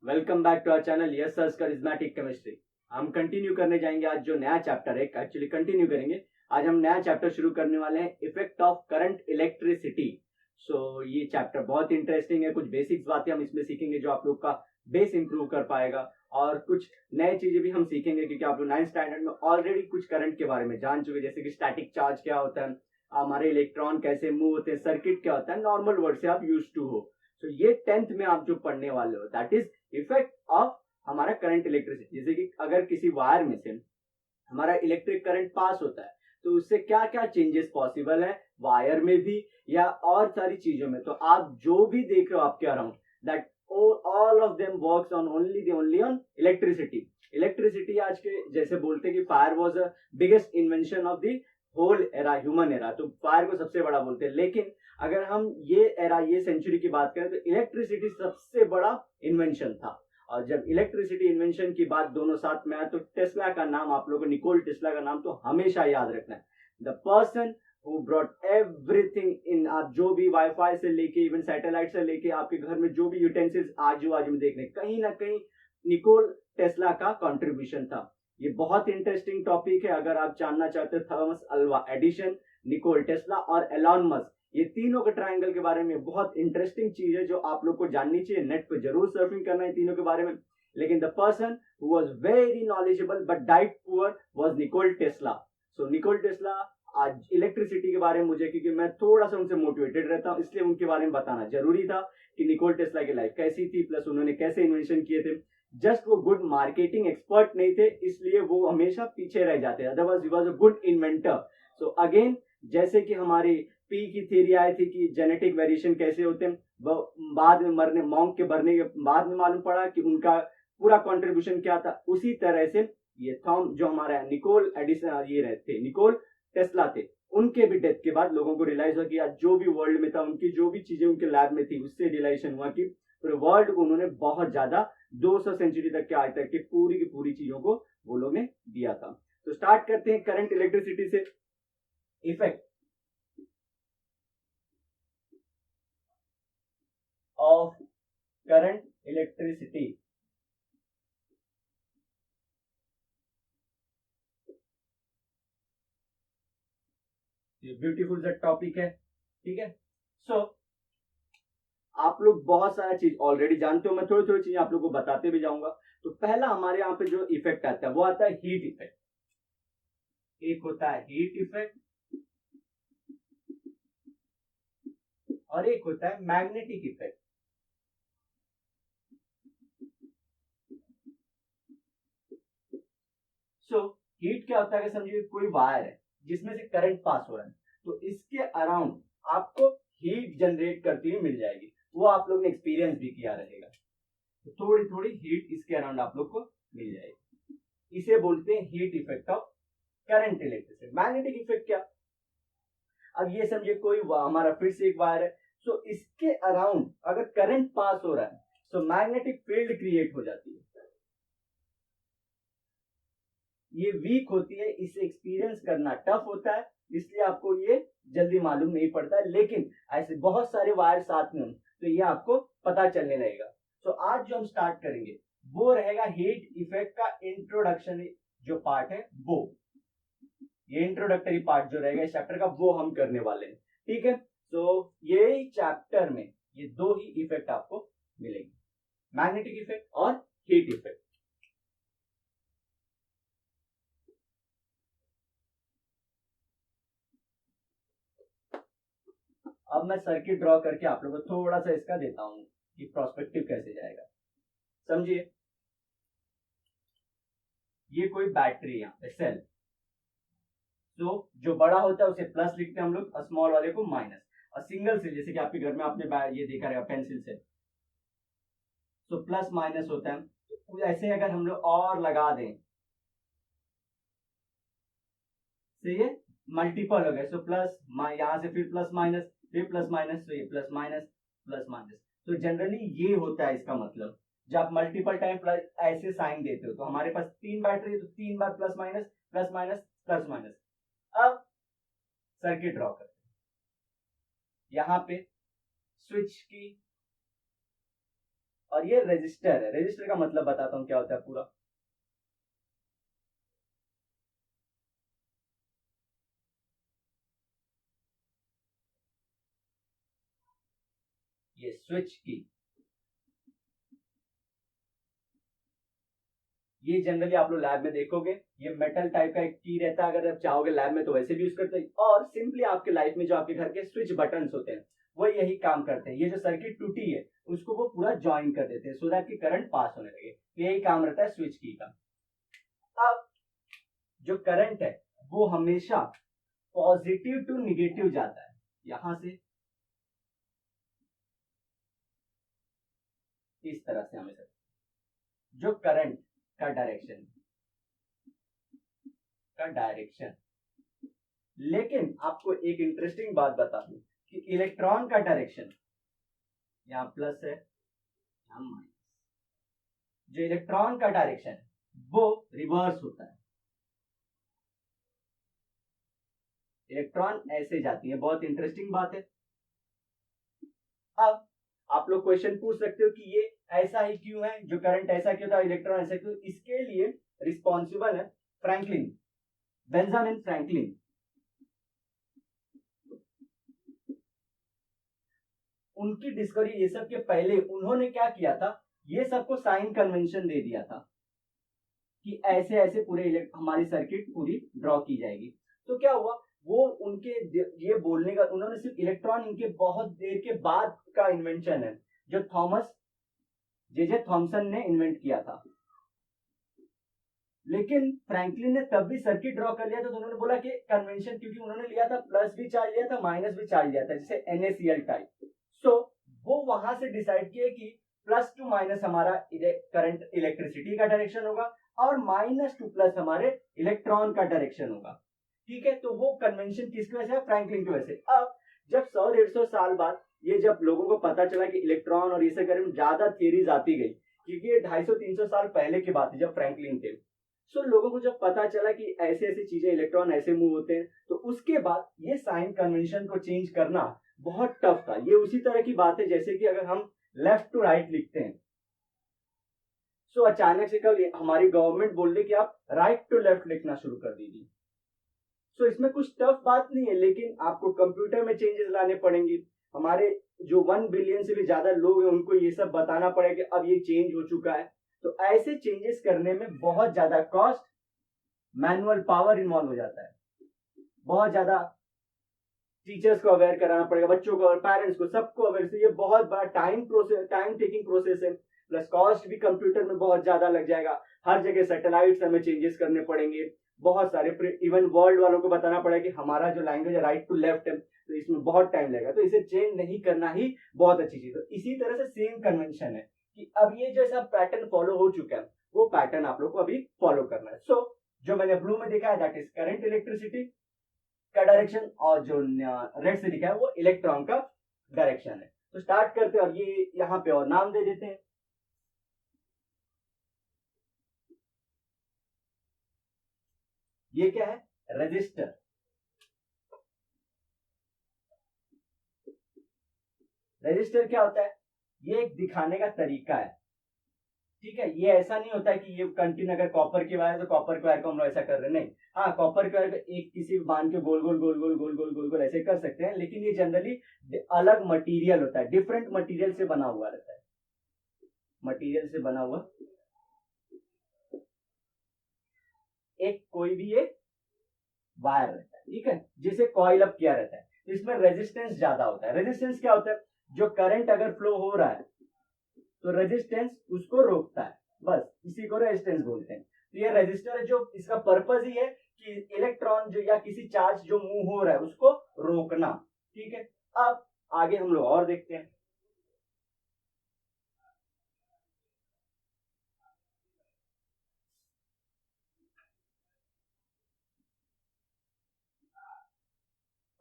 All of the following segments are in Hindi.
Welcome back to our channel yes sirs charismatic chemistry. हम कंटिन्यू करने जाएंगे आज जो नया चैप्टर है, एक्चुअली कंटिन्यू करेंगे। आज हम नया चैप्टर शुरू करने वाले हैं, इफेक्ट ऑफ करंट इलेक्ट्रिसिटी। ये चैप्टर बहुत इंटरेस्टिंग है। कुछ बेसिक्स बातें हम इसमें सीखेंगे जो आप लोग का बेस इंप्रूव कर पाएगा, और कुछ नए चीजें भी हम सीखेंगे क्योंकि आप लोग 9th स्टैंडर्ड में ऑलरेडी कुछ करंट के बारे में जान चुके, जैसे कि स्टैटिक चार्ज क्या होता है, हमारे इलेक्ट्रॉन कैसे मूव होते हैं, सर्किट क्या होता है, नॉर्मल वर्ड से आप यूज टू हो। ये 10th में आप जो पढ़ने वाले हो, दैट इज इफेक्ट ऑफ हमारा करंट इलेक्ट्रिसिटी। जैसे कि अगर किसी वायर में से हमारा इलेक्ट्रिक करंट पास होता है तो उससे क्या क्या चेंजेस पॉसिबल है वायर में भी या और सारी चीजों में। तो आप जो भी देख रहे हो आपके around, that all of them works on only on electricity. Electricity आज के जैसे बोलते हैं कि fire was the biggest invention of the whole era, human era, तो फायर को सबसे बड़ा बोलते हैं। लेकिन अगर हम ये एरा, ये सेंचुरी की बात करें तो इलेक्ट्रिसिटी सबसे बड़ा इन्वेंशन था। और जब इलेक्ट्रिसिटी इन्वेंशन की बात दोनों साथ में आया तो टेस्ला का नाम, आप लोगों को निकोल टेस्ला का नाम तो हमेशा याद रखना है। The person who brought everything in, आप जो भी वाईफाई से लेके इवन सैटेलाइट से लेके आपके घर में जो भी यूटेंसिल्स आजू बाजू में देखने, कहीं ना कहीं निकोल टेस्ला का कंट्रीब्यूशन था। ये बहुत इंटरेस्टिंग टॉपिक है। अगर आप जानना चाहते हो Thomas Alva Edison, Nikola Tesla और एलॉन मस्क, ये तीनों के ट्रायंगल के बारे में बहुत इंटरेस्टिंग चीज है जो आप लोग को जाननी चाहिए। नेट पे जरूर सर्फिंग करना है तीनों के बारे में। लेकिन the person who was very knowledgeable but died poor was Nikola Tesla. So Nikola Tesla, आज इलेक्ट्रिसिटी के बारे में मुझे, क्योंकि मैं थोड़ा सा उनसे मोटिवेटेड रहता हूँ, इसलिए उनके बारे में बताना जरूरी था कि निकोल टेस्ला की लाइफ कैसी थी, प्लस उन्होंने कैसे इन्वेंशन किए थे। जस्ट वो गुड मार्केटिंग एक्सपर्ट नहीं थे, इसलिए वो हमेशा पीछे रह जाते, otherwise he was a good inventor. So again, जैसे कि हमारी पी की थ्योरी आई थी कि जेनेटिक वेरिएशन कैसे होते हैं, बाद में मरने मॉन्क के भरने के बाद में मालूम पड़ा कि उनका पूरा कंट्रीब्यूशन क्या था। उसी तरह से ये थॉम जो हमारा निकोल एडिसन ये रहते, निकोल टेस्ला थे, उनके भी डेथ के बाद लोगों को रियलाइज हुआ कि आज जो भी वर्ल्ड में था, उनकी जो भी चीजें उनके लैब में थी, उससे रियलाइजेशन हुआ कि पूरे वर्ल्ड को उन्होंने बहुत ज्यादा 200 सेंचुरी तक के आज तक की पूरी चीजों को वो लोग ने दिया था। तो स्टार्ट करते हैं करंट इलेक्ट्रिसिटी से। Effect of current electricity। ये ब्यूटीफुल सा टॉपिक है, ठीक है। सो आप लोग बहुत सारा चीज ऑलरेडी जानते हो, मैं थोड़ी थोड़ी चीजें आप लोग को बताते भी जाऊंगा। तो पहला हमारे यहाँ पे जो इफेक्ट आता है वो आता है हीट इफेक्ट। एक होता है हीट इफेक्ट और एक होता है मैग्नेटिक इफेक्ट। सो हीट क्या होता है, अगर समझिए कोई वायर है जिसमें से करंट पास हो रहा है, तो इसके अराउंड आपको हीट जनरेट करती हुई मिल जाएगी। वो आप लोग ने एक्सपीरियंस भी किया रहेगा। तो थोड़ी थोड़ी हीट इसके अराउंड आप लोग को मिल जाएगी। इसे बोलते हैं heat effect of current electricity. Magnetic effect क्या, अब ये समझिए कोई हमारा फिर से एक वायर है, सो इसके अराउंड अगर करंट पास हो रहा है तो मैग्नेटिक फील्ड क्रिएट हो जाती है। ये वीक होती है, इसे एक्सपीरियंस करना टफ होता है, इसलिए आपको ये जल्दी मालूम नहीं पड़ता है। लेकिन ऐसे बहुत सारे वायर साथ में तो ये आपको पता चलने लगेगा। तो आज जो हम स्टार्ट करेंगे वो रहेगा हीट इफेक्ट का इंट्रोडक्शन जो पार्ट है, वो ये इंट्रोडक्टरी पार्ट जो रहेगा इस चैप्टर का वो हम करने वाले हैं, ठीक है। तो ये चैप्टर में ये दो ही इफेक्ट आपको मिलेंगे, मैग्नेटिक इफेक्ट और हीट इफेक्ट। अब मैं सर्किट ड्रॉ करके आप लोगों को थोड़ा सा इसका देता हूं कि प्रोस्पेक्टिव कैसे जाएगा। समझिए, ये कोई बैटरी है यहाँ पे, सेल। तो जो बड़ा होता है उसे प्लस लिखते हैं हम लोग और स्मॉल वाले को माइनस। और सिंगल से, जैसे कि आपके घर में आपने ये देखा रहेगा पेंसिल से, तो प्लस माइनस होता है। तो ऐसे अगर हम लोग और लगा दें तो ये मल्टीपल हो गए। सो प्लस, यहां से फिर प्लस माइनस, फिर प्लस माइनस, तो ये प्लस माइनस प्लस माइनस। तो जनरली ये होता है इसका मतलब, जब आप मल्टीपल टाइम प्लस ऐसे साइन देते हो, तो हमारे पास 3 बैटरी है तो 3 बार plus minus plus minus plus minus. अब सर्किट ड्रॉ करते हैं। यहां पे स्विच की और ये रजिस्टर है। रजिस्टर का मतलब बताता हूँ क्या होता है पूरा। ये स्विच की, ये जनरली आप लोग लैब में देखोगे, ये मेटल टाइप का एक की रहता है। अगर आप चाहोगे लैब में तो वैसे भी यूज करते हैं, और सिंपली आपके लाइफ में जो आपके घर के स्विच बटन्स होते हैं वो यही काम करते हैं। ये जो सर्किट टूटी है उसको वो पूरा ज्वाइन कर देते हैं सो दैट कि करंट पास होने लगे। यही काम रहता है स्विच की का। अब जो करंट है वो हमेशा पॉजिटिव टू निगेटिव जाता है, यहां से इस तरह से हमेशा जो करंट का डायरेक्शन। लेकिन आपको एक इंटरेस्टिंग बात बता दूं कि इलेक्ट्रॉन का डायरेक्शन, यहाँ प्लस है यहाँ माइनस, जो इलेक्ट्रॉन का डायरेक्शन है वो रिवर्स होता है। इलेक्ट्रॉन ऐसे जाती है, बहुत इंटरेस्टिंग बात है। अब आप लोग क्वेश्चन पूछ सकते हो कि ये ऐसा ही क्यों है, जो करंट ऐसा क्यों था, इलेक्ट्रॉन ऐसा क्यों। इसके लिए रिस्पॉन्सिबल है फ्रैंकलिन, बेंजामिन फ्रैंकलिन। उनकी डिस्कवरी ये सब के पहले उन्होंने क्या किया था, ये सबको साइन कन्वेंशन दे दिया था कि ऐसे ऐसे पूरे हमारी सर्किट पूरी ड्रॉ की जाएगी। तो क्या हुआ, वो उनके ये बोलने का, उन्होंने सिर्फ इलेक्ट्रॉन इनके बहुत देर के बाद का इन्वेंशन है, जो थॉमस जे थॉमसन ने इन्वेंट किया था। लेकिन फ्रैंकलिन ने तब भी सर्किट ड्रॉ कर लिया था, तो उन्होंने बोला कि कन्वेंशन, क्योंकि उन्होंने लिया था प्लस भी चार्ज लिया था माइनस भी चार्ज लिया था, जैसे NaCl टाइप। सो वो वहां से डिसाइड किए कि प्लस टू माइनस हमारा करंट इलेक्ट्रिसिटी का डायरेक्शन होगा और माइनस टू प्लस हमारे इलेक्ट्रॉन का डायरेक्शन होगा। ठीक है, तो वो कन्वेंशन किसकी वजह से, फ्रैंकलिन की वजह से। अब जब 100-150 साल बाद ये जब लोगों को पता चला कि इलेक्ट्रॉन और ये सब बारे में ज्यादा थियरीज आती गई, क्योंकि ये 250-300 साल पहले की बात है जब फ्रैंकलिन थे। सो लोगों को जब पता चला कि ऐसे ऐसी चीजें, इलेक्ट्रॉन ऐसे मूव होते हैं, तो उसके बाद ये साइन कन्वेंशन को चेंज करना बहुत टफ था। ये उसी तरह की बात है जैसे कि अगर हम लेफ्ट टू राइट लिखते हैं, सो अचानक से कल हमारी गवर्नमेंट बोल रही कि आप राइट टू लेफ्ट लिखना शुरू कर दीजिए। सो इसमें कुछ टफ बात नहीं है, लेकिन आपको कंप्यूटर में चेंजेस लाने पड़ेंगे। हमारे जो 1 बिलियन से भी ज्यादा लोग हैं उनको ये सब बताना पड़ेगा कि अब ये चेंज हो चुका है। तो ऐसे चेंजेस करने में बहुत ज्यादा कॉस्ट, मैनुअल पावर इन्वॉल्व हो जाता है, बहुत ज्यादा टीचर्स को अवेयर कराना पड़ेगा, बच्चों को और पेरेंट्स को, सबको अवेयर। से ये बहुत बड़ा टाइम टेकिंग प्रोसेस है, प्लस कॉस्ट भी कंप्यूटर में बहुत ज्यादा लग जाएगा। हर जगह सैटेलाइट्स हमें चेंजेस करने पड़ेंगे, बहुत सारे, इवन वर्ल्ड वालों को बताना पड़ेगा कि हमारा जो लैंग्वेज है राइट टू लेफ्ट है, तो इसमें बहुत टाइम लगेगा। तो इसे चेंज नहीं करना ही बहुत अच्छी चीज है। इसी तरह से सेम कन्वेंशन है कि अब ये जैसा पैटर्न फॉलो हो चुका है, वो पैटर्न आप लोग को अभी फॉलो करना है। सो जो मैंने ब्लू में देखा है दैट इज करंट इलेक्ट्रिसिटी का डायरेक्शन, और जो रेड से लिखा है वो इलेक्ट्रॉन का डायरेक्शन है। तो स्टार्ट करते हैं, और ये यहाँ पे और नाम दे देते हैं। ये क्या है, रजिस्टर। रजिस्टर क्या होता है, ये एक दिखाने का तरीका है। ठीक है, ये ऐसा नहीं होता है कि ये कंटिन्यू, अगर कॉपर की वायर है तो कॉपर की वायर को हम लोग ऐसा कर रहे हैं, नहीं। हाँ, कॉपर की वायर को एक किसी बांध के गोल गोल गोल गोल गोल गोल गोल गोल ऐसे कर सकते हैं, लेकिन ये जनरली अलग मटेरियल होता है, डिफरेंट मटेरियल से बना हुआ रहता है, मटेरियल से बना हुआ एक कोई भी एक वायर रहता है। ठीक है, जिसे कॉइल अप किया रहता है, तो इसमें रेजिस्टेंस ज्यादा होता है। रेजिस्टेंस क्या होता है, जो करंट अगर फ्लो हो रहा है तो रेजिस्टेंस उसको रोकता है, बस इसी को रेजिस्टेंस बोलते हैं। तो ये रेजिस्टर है, जो इसका पर्पज ही है कि इलेक्ट्रॉन जो या किसी चार्ज जो मूव हो रहा है उसको रोकना। ठीक है, अब आगे हम लोग और देखते हैं।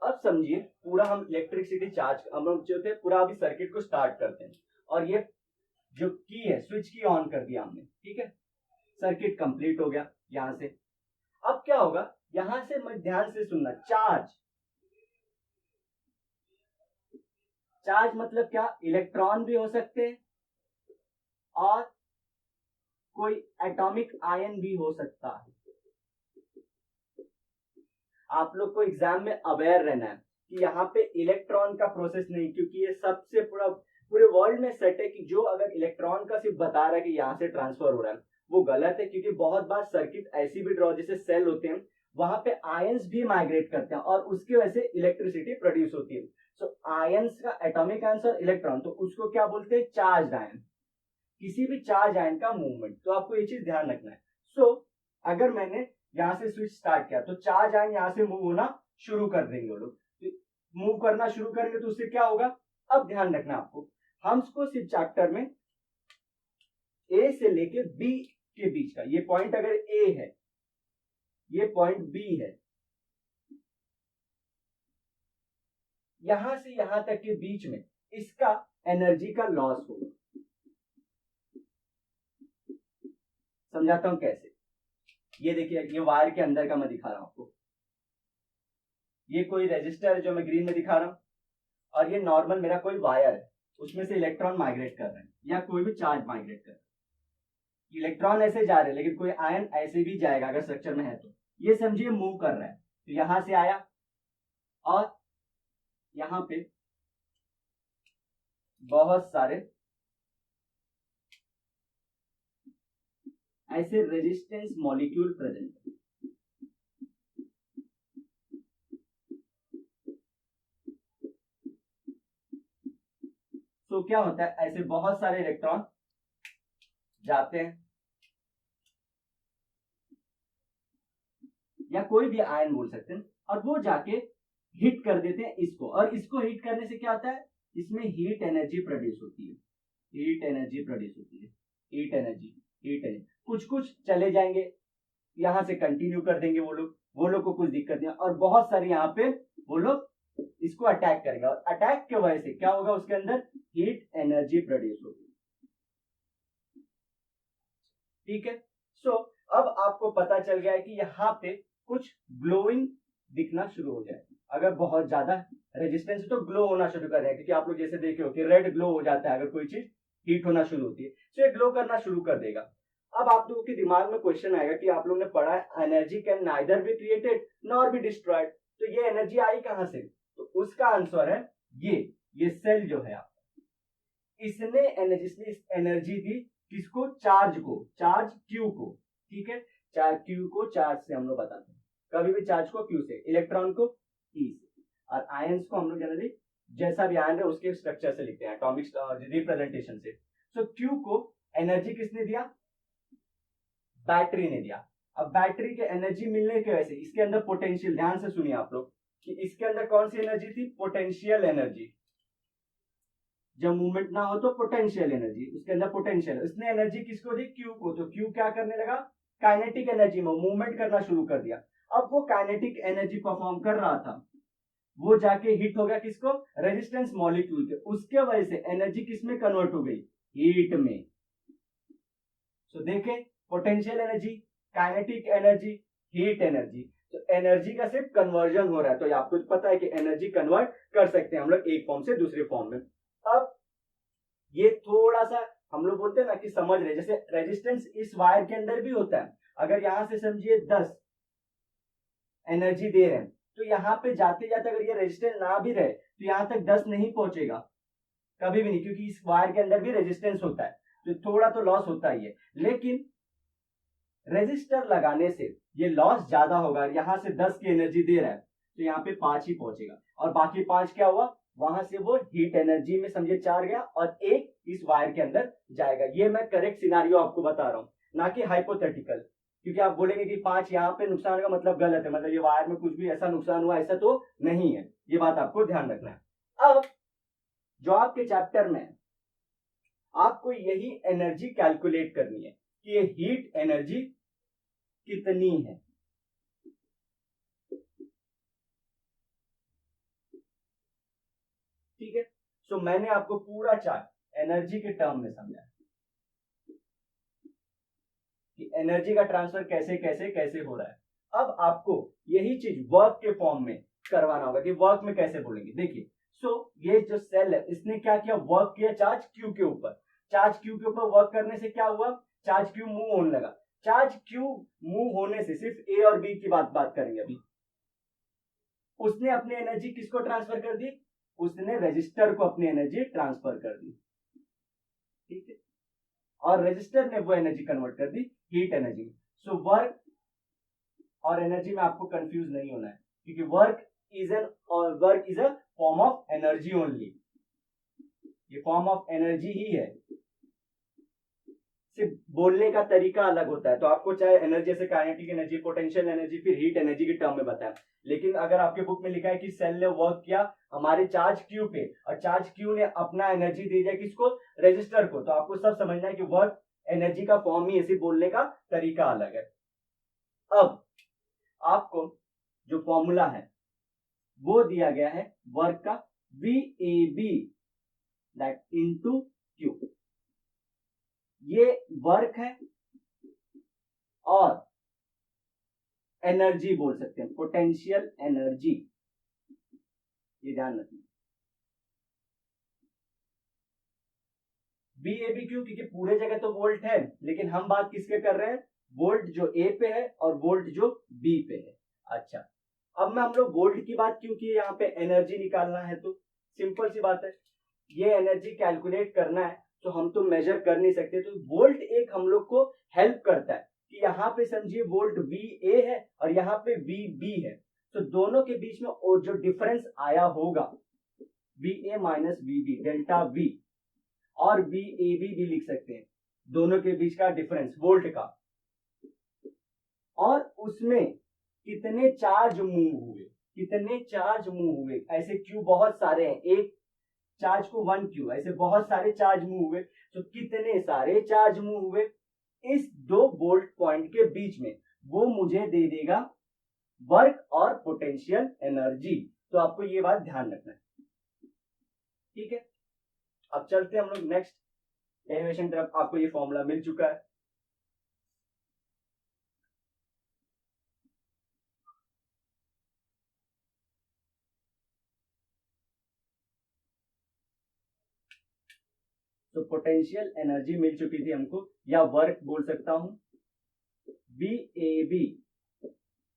अब समझिए, पूरा हम इलेक्ट्रिसिटी चार्ज हम लोग जो थे पूरा अभी सर्किट को स्टार्ट करते हैं, और ये जो की है, स्विच की ऑन कर दिया हमने। ठीक है, सर्किट कंप्लीट हो गया यहां से। अब क्या होगा, यहां से मैं ध्यान से सुनना, चार्ज, चार्ज मतलब क्या, इलेक्ट्रॉन भी हो सकते हैं और कोई एटॉमिक आयन भी हो सकता है। आप लोग को एग्जाम में अवेयर रहना है कि यहाँ पे इलेक्ट्रॉन का प्रोसेस नहीं, क्योंकि ये सबसे पूरे वर्ल्ड में सेट है कि जो अगर इलेक्ट्रॉन का सिर्फ बता रहा है कि यहाँ से ट्रांसफर हो रहा है, वो गलत है। क्योंकि बहुत बार सर्किट ऐसी भी ड्रॉ, जैसे सेल होते हैं वहां पे आयंस भी माइग्रेट करते हैं और उसकी वजह से इलेक्ट्रिसिटी प्रोड्यूस होती है। सो आयंस का एटॉमिक आयंस और इलेक्ट्रॉन, तो उसको क्या बोलते हैं, चार्ज आयन। किसी भी चार्ज आयन का मूवमेंट, तो आपको ये चीज ध्यान रखना है। सो अगर मैंने यहाँ से स्विच स्टार्ट किया तो चार्ज आयन यहाँ से मूव होना शुरू कर देंगे। वो लोग मूव करना शुरू करेंगे तो उससे क्या होगा, अब ध्यान रखना आपको, हमको सिर्फ चैप्टर में ए से लेके बी के बीच का, ये पॉइंट अगर ए है, ये पॉइंट बी है, यहां से यहां तक के बीच में इसका एनर्जी का लॉस होगा। समझाता हूं कैसे। ये देखिए, ये वायर के अंदर का मैं दिखा रहा हूं आपको। ये कोई रेजिस्टर है जो मैं ग्रीन में दिखा रहा हूं, और ये नॉर्मल मेरा कोई वायर है, उसमें से इलेक्ट्रॉन माइग्रेट कर रहे हैं या कोई भी चार्ज माइग्रेट कर रहा है। इलेक्ट्रॉन ऐसे जा रहे हैं, लेकिन कोई आयन ऐसे भी जाएगा अगर स्ट्रक्चर में है तो। ये समझिए मूव कर रहा है, तो यहां से आया और यहां पे बहुत सारे ऐसे रेजिस्टेंस मॉलिक्यूल प्रेजेंट है। तो क्या होता है, ऐसे बहुत सारे इलेक्ट्रॉन जाते हैं, या कोई भी आयन बोल सकते हैं, और वो जाके हिट कर देते हैं इसको, और इसको हिट करने से क्या होता है, इसमें हीट एनर्जी प्रोड्यूस होती है। हीट एनर्जी प्रोड्यूस होती है, हीट एनर्जी। कुछ कुछ चले जाएंगे, यहां से कंटिन्यू कर देंगे वो लोग को कुछ दिक्कत नहीं, और बहुत सारे यहाँ पे वो लोग इसको अटैक करेंगे, और अटैक की वजह से क्या होगा, उसके अंदर हीट एनर्जी प्रोड्यूस होगी। ठीक है। सो अब आपको पता चल गया है कि यहाँ पे कुछ ग्लोइंग दिखना शुरू हो जाए। अगर बहुत ज्यादा रेजिस्टेंस तो ग्लो होना शुरू कर रहे हैं, क्योंकि आप लोग जैसे देखे हो कि रेड ग्लो हो जाता है अगर कोई चीज हीट होना शुरू होती है, तो ये ग्लो करना शुरू कर देगा। अब आप लोगों के दिमाग में क्वेश्चन आएगा कि आप लोगों ने पढ़ा है energy can neither be created nor be destroyed, तो ये एनर्जी आई कहां से? तो उसका आंसर है ये सेल जो है आपका, इसने एनर्जी दी किसको? चार्ज को, चार्ज क्यू को। ठीक है, चार्ज क्यू को चार्ज से हम लोग बताते हैं, कभी भी चार्ज को क्यू से, इलेक्ट्रॉन को ई से, और आयंस को हम लोग जनरली जैसा भी आयन है उसके स्ट्रक्चर से लिखते हैं, एटॉमिक रिप्रेजेंटेशन से। सो क्यू को एनर्जी किसने दिया? बैटरी ने दिया। अब बैटरी के एनर्जी मिलने की वजह से इसके अंदर पोटेंशियल, ध्यान से सुनिए आप लोग कि इसके अंदर कौन सी एनर्जी थी? Potential energy. जब मूवमेंट ना हो तो पोटेंशियल एनर्जी, उसके अंदर पोटेंशियल, इसने एनर्जी किसको दी? क्यू को। तो क्यू क्या करने लगा? काइनेटिक एनर्जी में मूवमेंट करना शुरू कर दिया। अब वो काइनेटिक एनर्जी परफॉर्म कर रहा था, वो जाके हिट हो गया किसको? रेजिस्टेंस मॉलिक्यूल के, उसके वजह से एनर्जी किसमें कन्वर्ट हो गई? हीट में। तो देखें, potential energy, kinetic energy, heat energy, तो एनर्जी का सिर्फ कन्वर्जन हो रहा है। तो आपको पता है कि एनर्जी कन्वर्ट कर सकते हैं हम लोग एक फॉर्म से दूसरे फॉर्म में। अब ये थोड़ा सा हम लोग बोलते हैं ना कि समझ रहे, जैसे रेजिस्टेंस इस वायर के अंदर भी होता है। अगर यहां से समझिए 10 एनर्जी दे रहे हैं, तो यहाँ पे जाते जाते अगर ये रेजिस्टेंस ना भी रहे तो यहाँ तक 10 नहीं पहुंचेगा, कभी भी नहीं, क्योंकि इस वायर के अंदर भी रेजिस्टेंस होता है, तो थोड़ा तो लॉस होता ही है। लेकिन रेजिस्टर लगाने से ये लॉस ज्यादा होगा। यहां से 10 की एनर्जी दे रहा है तो यहाँ पे 5 ही पहुंचेगा, और बाकी 5 क्या हुआ? वहां से वो हीट एनर्जी में समझे 4 गया, और 1 इस वायर के अंदर जाएगा। ये मैं करेक्ट सिनारियो आपको बता रहा हूं, ना कि हाइपोथेटिकल, क्योंकि आप बोलेंगे कि 5 यहाँ पे नुकसान का मतलब गलत है, मतलब ये वायर में कुछ भी ऐसा नुकसान हुआ, ऐसा तो नहीं है। ये बात आपको ध्यान रखना है। अब जो आपके चैप्टर में आपको यही एनर्जी कैलकुलेट करनी है कि ये हीट एनर्जी कितनी है। ठीक है, सो मैंने आपको पूरा चार्ट एनर्जी के टर्म में समझाया कि एनर्जी का ट्रांसफर कैसे कैसे कैसे हो रहा है। अब आपको यही चीज वर्क के फॉर्म में करवाना होगा कि वर्क में कैसे बोलेंगे। देखिए, सो ये जो सेल है इसने क्या किया? वर्क किया चार्ज क्यू के ऊपर, चार्ज क्यू के ऊपर वर्क करने से क्या हुआ, चार्ज क्यू मूव होने लगा। चार्ज क्यू मूव होने से सिर्फ ए और बी की बात करेंगे अभी। उसने अपनी एनर्जी किसको ट्रांसफर कर दी, उसने रजिस्टर को अपनी एनर्जी ट्रांसफर कर दी, ठीक है, और रजिस्टर ने वो एनर्जी कन्वर्ट कर दी हीट एनर्जी में। सो वर्क और एनर्जी में आपको कंफ्यूज नहीं होना है, क्योंकि work is a form of energy only, ये फॉर्म ऑफ एनर्जी ही है, सिर्फ बोलने का तरीका अलग होता है। तो आपको चाहे एनर्जी से काइनेटिक एनर्जी, पोटेंशियल एनर्जी, फिर हीट एनर्जी के टर्म में बताया, लेकिन अगर आपके बुक में लिखा है कि सेल ने वर्क किया हमारे चार्ज क्यू पे और चार्ज क्यू ने अपना एनर्जी दे दिया किसको, रजिस्टर को, तो आपको सब समझना है कि वर्क एनर्जी का फॉर्म ही ऐसे, बोलने का तरीका अलग है। अब आपको जो फॉर्मूला है वो दिया गया है वर्क का, VAB दैट इनटू क्यू, ये वर्क है और एनर्जी बोल सकते हैं, पोटेंशियल एनर्जी, ये ध्यान रखना। VAB क्यों, क्योंकि पूरे जगह तो वोल्ट है, लेकिन हम बात किसके कर रहे हैं, वोल्ट जो ए पे है और वोल्ट जो बी पे है। अच्छा, अब मैं हम लोग वोल्ट की बात क्यों की, यहाँ पे एनर्जी निकालना है, तो सिंपल सी बात है, ये एनर्जी कैलकुलेट करना है तो हम तो मेजर कर नहीं सकते, तो वोल्ट एक हम लोग को हेल्प करता है कि यहाँ पे समझिए वोल्ट VA है और यहाँ पे VB है, तो दोनों के बीच में जो डिफरेंस आया होगा VA minus VB delta V, और VAB भी लिख सकते हैं, दोनों के बीच का डिफरेंस वोल्ट का, और उसमें कितने चार्ज मूव हुए, कितने चार्ज मूव हुए, ऐसे क्यू बहुत सारे हैं, एक चार्ज को 1 क्यू, ऐसे बहुत सारे चार्ज मूव हुए, तो कितने सारे चार्ज मूव हुए इस दो वोल्ट पॉइंट के बीच में, वो मुझे दे देगा वर्क और पोटेंशियल एनर्जी। तो आपको ये बात ध्यान रखना है, ठीक है। अब चलते हैं हम लोग नेक्स्ट डेरिवेशन तरफ, आपको ये फॉर्मूला मिल चुका है। तो पोटेंशियल एनर्जी मिल चुकी थी हमको, या वर्क बोल सकता हूं, VAB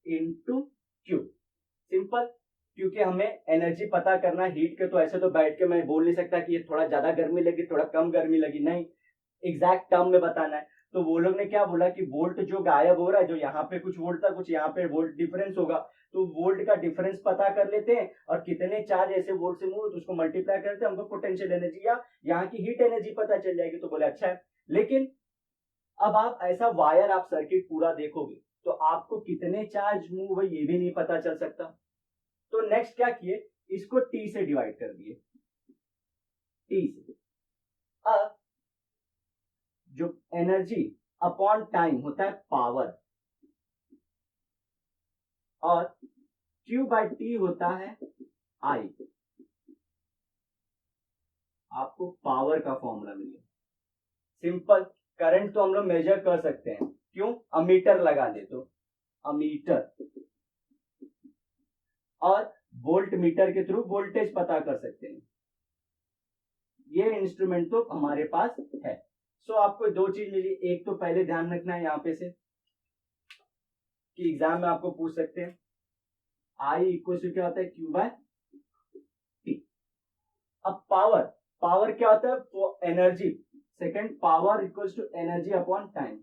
इंटू क्यू, सिंपल, क्योंकि हमें एनर्जी पता करना हीट के, तो ऐसे तो बैठ के मैं बोल नहीं सकता कि ये थोड़ा ज्यादा गर्मी लगी थोड़ा कम गर्मी लगी, नहीं, एग्जैक्ट टर्म में बताना है। तो वो लोग ने क्या बोला कि वोल्ट जो गायब हो रहा है, जो यहाँ पे कुछ वोल्ट था कुछ यहाँ पे वोल्ट डिफरेंस होगा, तो वोल्ट का डिफरेंस पता कर लेते हैं और कितने चार्ज ऐसे वोल्ट से मूव तो उसको मल्टीप्लाई करते हैं, हमको पोटेंशियल एनर्जी या यहाँ की हीट एनर्जी पता चल जाएगी। तो बोले अच्छा है, लेकिन अब आप ऐसा वायर आप सर्किट पूरा देखोगे तो आपको कितने चार्ज मूव हुए ये भी नहीं पता चल सकता। तो नेक्स्ट क्या किए, इसको T से डिवाइड कर दिए, T से। अब जो एनर्जी अपॉन टाइम होता है पावर, और Q बाई T होता है I, आपको पावर का फॉर्मूला मिल गया। सिंपल, करंट तो हम लोग मेजर कर सकते हैं, क्यों, अमीटर लगा दे तो अमीटर, और वोल्ट मीटर के थ्रू वोल्टेज पता कर सकते हैं, ये इंस्ट्रूमेंट तो हमारे पास है। सो आपको दो चीज मिली, एक तो पहले ध्यान रखना है यहाँ पे से कि एग्जाम में आपको पूछ सकते हैं आई इक्वल टू क्या होता है, Q बाय T। अब पावर, पावर क्या होता है, energy, second power equal to energy upon time.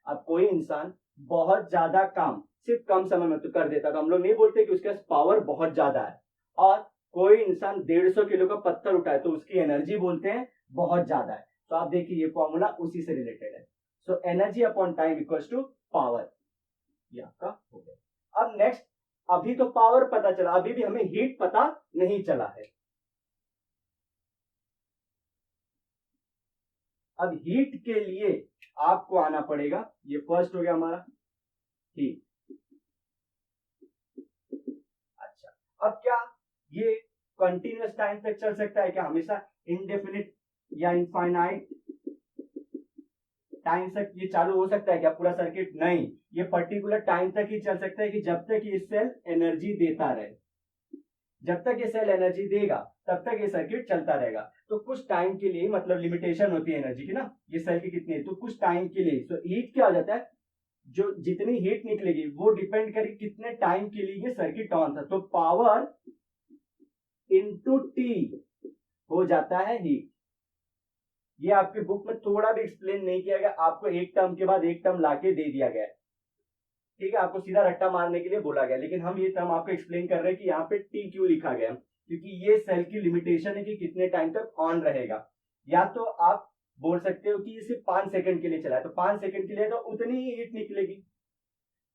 अब कोई इंसान बहुत ज्यादा काम सिर्फ कम समय में तो कर देता, तो हम लोग नहीं बोलते कि उसके पास पावर बहुत ज्यादा है, और कोई इंसान 150 किलो का पत्थर उठाए तो उसकी एनर्जी बोलते हैं बहुत ज्यादा है। तो आप देखिए ये फॉर्मूला उसी से रिलेटेड है। So energy upon time equals to power, ये आपका हो गया। अब नेक्स्ट, अभी तो पावर पता चला, अभी भी हमें हीट पता नहीं चला है। अब हीट के लिए आपको आना पड़ेगा, ये फर्स्ट हो गया हमारा हीट। अच्छा, अब क्या ये कंटिन्यूअस टाइम तक चल सकता है क्या, हमेशा इंडेफिनिट या इनफाइनाइट टाइम तक ये चालू हो सकता है क्या पूरा सर्किट, नहीं, ये पर्टिकुलर टाइम तक ही चल सकता है कि जब तक ये सेल एनर्जी देता रहे। जब तक ये सेल एनर्जी देगा तब तक ये सर्किट चलता रहेगा। तो कुछ टाइम के लिए, मतलब लिमिटेशन होती है एनर्जी की ना, ये सेल की कितनी है, तो कुछ टाइम के लिए। तो हीट क्या हो जाता है, जो जितनी हीट निकलेगी वो डिपेंड करेगी कितने टाइम के लिए ये सर्किट ऑन था। तो पावर इंटू टी हो जाता है हीट। ये आपके बुक में थोड़ा भी एक्सप्लेन नहीं किया गया, आपको एक टर्म के बाद एक टर्म लाके दे दिया गया है, ठीक है, आपको सीधा रट्टा मारने के लिए बोला गया, लेकिन हम ये टर्म आपको एक्सप्लेन कर रहे हैं कि यहाँ पे टी क्यों लिखा गया, क्योंकि ये सेल की लिमिटेशन है कि कितने टाइम तक ऑन रहेगा। या तो आप बोल सकते हो कि ये सिर्फ 5 सेकंड के लिए चला है, तो 5 सेकंड के लिए तो उतनी ही हीट निकलेगी।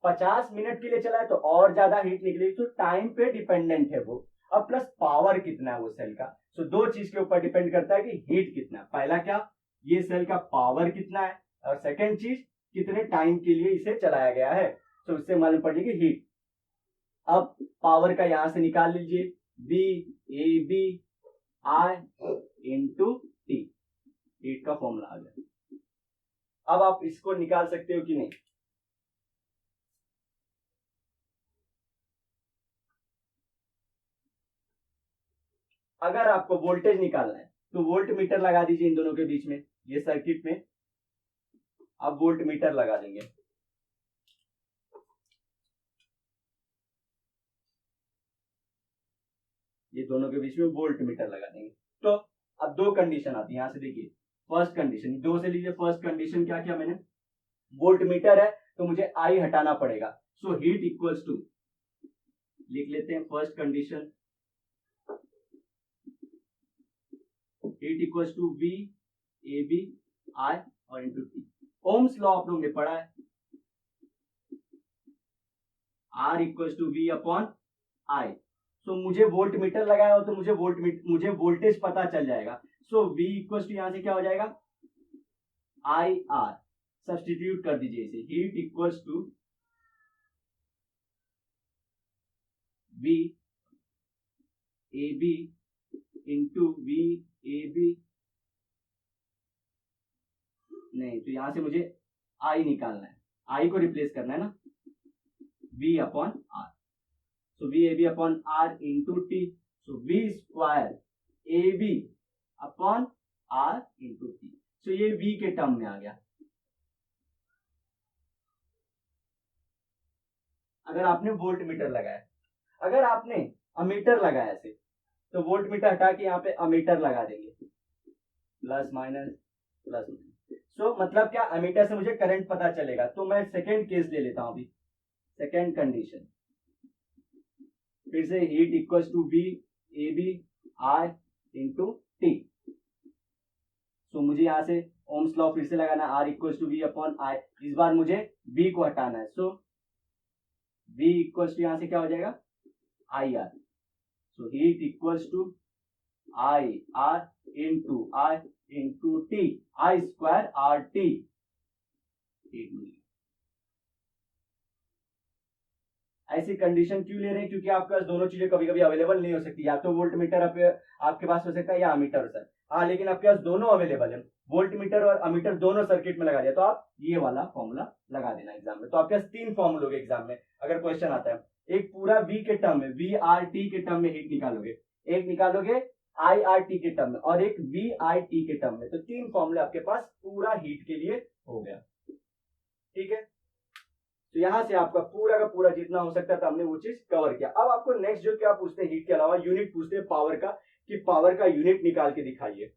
50 मिनट के लिए चला है तो और ज्यादा हीट निकलेगी। तो टाइम पे डिपेंडेंट है वो। अब प्लस पावर कितना है वो सेल का। तो दो चीज के ऊपर डिपेंड करता है कि हीट कितना है। पहला क्या, ये सेल का पावर कितना है, और सेकंड चीज कितने टाइम के लिए इसे चलाया गया है, तो उससे मालूम पड़ेगी हीट। अब पावर का यहां से निकाल लीजिए, B A B I into T, heat का फॉर्मूला आ गया। अब आप इसको निकाल सकते हो कि नहीं, अगर आपको वोल्टेज निकालना है तो वोल्ट मीटर लगा दीजिए इन दोनों के बीच में, ये सर्किट में आप वोल्ट मीटर लगा देंगे। ये दोनों के बीच में वोल्ट मीटर लगा देंगे। तो अब दो कंडीशन आती है, यहां से देखिए, फर्स्ट कंडीशन, दो से लीजिए। फर्स्ट कंडीशन क्या किया मैंने, वोल्ट मीटर है तो मुझे आई हटाना पड़ेगा, सो हीट इक्वल्स टू, लिख लेते हैं first condition, heat equals to V A B I और इंटू टी। ओम्स लॉ आप लोग ने पढ़ा है, R equals to V upon I. So मुझे वोल्ट मीटर लगाया हो तो मुझे वोल्टेज पता चल जाएगा। सो वी इक्वल्स टू यहां से क्या हो जाएगा, आई आर, सब्सटीट्यूट कर दीजिए इसे, heat equals to V A B into V A B, नहीं तो यहां से मुझे आई निकालना है, आई को रिप्लेस करना है ना, v upon R. So V A B upon R into T, so V square A B upon R into T. So ये v के टर्म में आ गया। अगर आपने वोल्ट मीटर लगाया, अगर आपने अमीटर लगाया ऐसे, तो वोल्ट मीटर हटा के यहाँ पे अमीटर लगा देंगे, प्लस माइनस प्लस माइनस। सो मतलब क्या, अमीटर से मुझे करंट पता चलेगा। तो मैं सेकेंड केस ले लेता हूं अभी, सेकेंड कंडीशन, फिर से heat equals to V A B I into T. So मुझे यहां से ओम्स लॉ फिर से लगाना, R equals to V upon I, इस बार मुझे v को हटाना है। सो v इक्वल्स टू यहां से क्या हो जाएगा, I R. So heat equals to I R into T, I square R T. ऐसी कंडीशन क्यों ले रहे हैं, क्योंकि आपके पास दोनों चीजें कभी कभी अवेलेबल नहीं हो सकती, या तो वोल्ट मीटर आपके पास हो सकता है या अमीटर हो सकता है। हाँ, लेकिन आपके पास दोनों अवेलेबल है, वोल्ट मीटर और अमीटर दोनों सर्किट में लगा दिया, तो आप ये वाला फॉर्मूला लगा देना एग्जाम में। तो आपके पास 3 फॉर्मूले एग्जाम में अगर क्वेश्चन आता है, एक पूरा वी के टर्म में, वी आर टी के टर्म में हीट निकालोगे, एक निकालोगे आई आर टी के टर्म में, और एक वी आई टी के टर्म में। तो 3 फॉर्मूले आपके पास पूरा हीट के लिए हो गया, ठीक है। तो यहां से आपका पूरा का पूरा जितना हो सकता था हमने वो चीज कवर किया। अब आपको नेक्स्ट जो क्या पूछते हैं, हीट के अलावा यूनिट पूछते हैं पावर का, कि पावर का यूनिट निकाल के दिखाइए।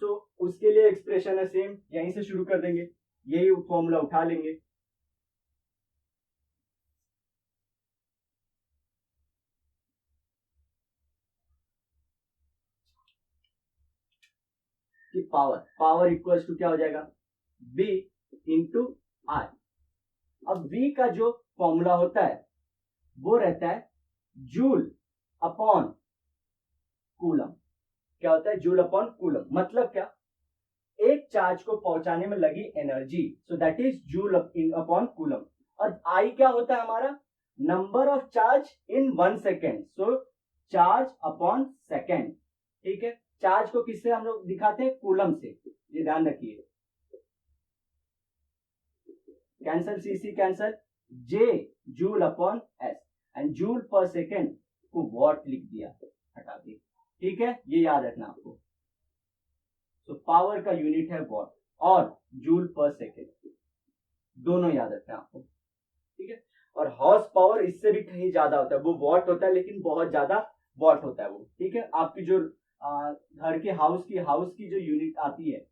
तो उसके लिए एक्सप्रेशन है सेम, यहीं से शुरू कर देंगे, यही फॉर्मूला उठा लेंगे। कि पावर इक्वल्स टू क्या हो जाएगा, V इंटू आई। अब V का जो फॉर्मूला होता है वो रहता है जूल अपॉन कूलम। क्या होता है, जूल अपॉन कूलम, मतलब क्या, एक चार्ज को पहुंचाने में लगी energy, so that is joule upon coulomb. और आई क्या होता है हमारा, number of charge in 1 second, so charge upon second, ठीक है। चार्ज को किससे हम लोग दिखाते हैं, कूलम से, ये ध्यान रखिए। Cancel C cancel, J joule upon S, and joule per second को वॉट लिख दिया, हटा दिया, ठीक है, ये याद रखना आपको। तो पावर का यूनिट है वॉट और जूल पर सेकेंड, दोनों याद रखना आपको, ठीक है। और हॉर्स पावर इससे भी कहीं ज्यादा होता है, वो वॉट होता है लेकिन बहुत ज्यादा वॉट होता है वो, ठीक है। आपकी जो घर के हाउस की जो यूनिट आती है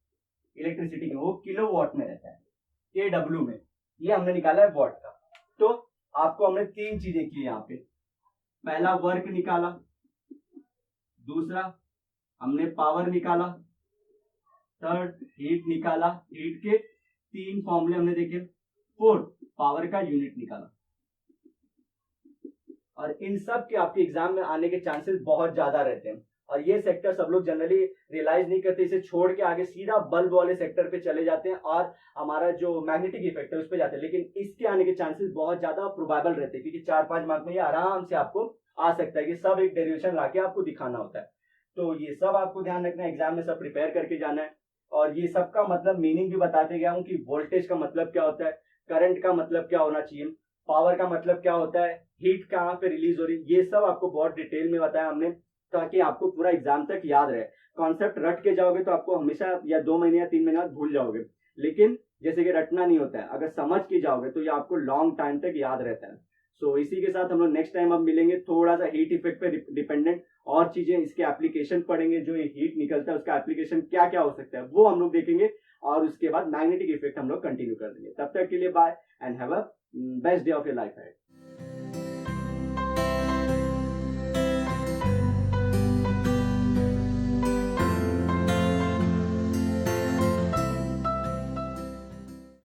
इलेक्ट्रिसिटी की, वो किलो वॉट में रहता है, KW में, ये हमने निकाला है वॉट का। तो आपको हमने 3 चीजें की यहाँ पे, पहला वर्क निकाला, दूसरा हमने पावर निकाला, थर्ड हीट निकाला, हीट के 3 फॉर्मूले हमने देखे, फोर्थ पावर का यूनिट निकाला। और इन सब के आपके एग्जाम में आने के चांसेस बहुत ज्यादा रहते हैं, और ये सेक्टर सब लोग जनरली रियलाइज नहीं करते, इसे छोड़ के आगे सीधा बल्ब वाले सेक्टर पे चले जाते हैं और हमारा जो मैग्नेटिक इफेक्ट है उस पे जाते हैं, लेकिन इसके आने के चांसेस बहुत ज्यादा प्रोबेबल रहते हैं, क्योंकि 4-5 मार्क में ये आराम से आपको आ सकता है कि सब एक डेरिवेशन लाके आपको दिखाना होता है। तो ये सब आपको ध्यान रखना है, एग्जाम में सब प्रिपेयर करके जाना है। और ये सब का मतलब मीनिंग भी बताते गया हूँ कि वोल्टेज का मतलब क्या होता है, करंट का मतलब क्या होना चाहिए, पावर का मतलब क्या होता है, हीट कहाँ पे रिलीज हो रही है, ये सब आपको बहुत डिटेल में बताया हमने, ताकि आपको पूरा एग्जाम तक याद रहे। कॉन्सेप्ट रट के जाओगे तो आपको हमेशा या 2 महीने या 3 महीने भूल जाओगे, लेकिन जैसे कि रटना नहीं होता है, अगर समझ के जाओगे तो ये आपको लॉन्ग टाइम तक याद रहता है। सो इसी के साथ हम लोग नेक्स्ट टाइम अब मिलेंगे, थोड़ा सा हीट इफेक्ट पे डिपेंडेंट और चीजें, इसके एप्लीकेशन पढ़ेंगे, जो ये हीट निकलता है उसका एप्लीकेशन क्या क्या हो सकता है वो हम लोग देखेंगे, और उसके बाद मैग्नेटिक इफेक्ट हम लोग कंटिन्यू कर देंगे। तब तक के लिए bye and have a best day of your life.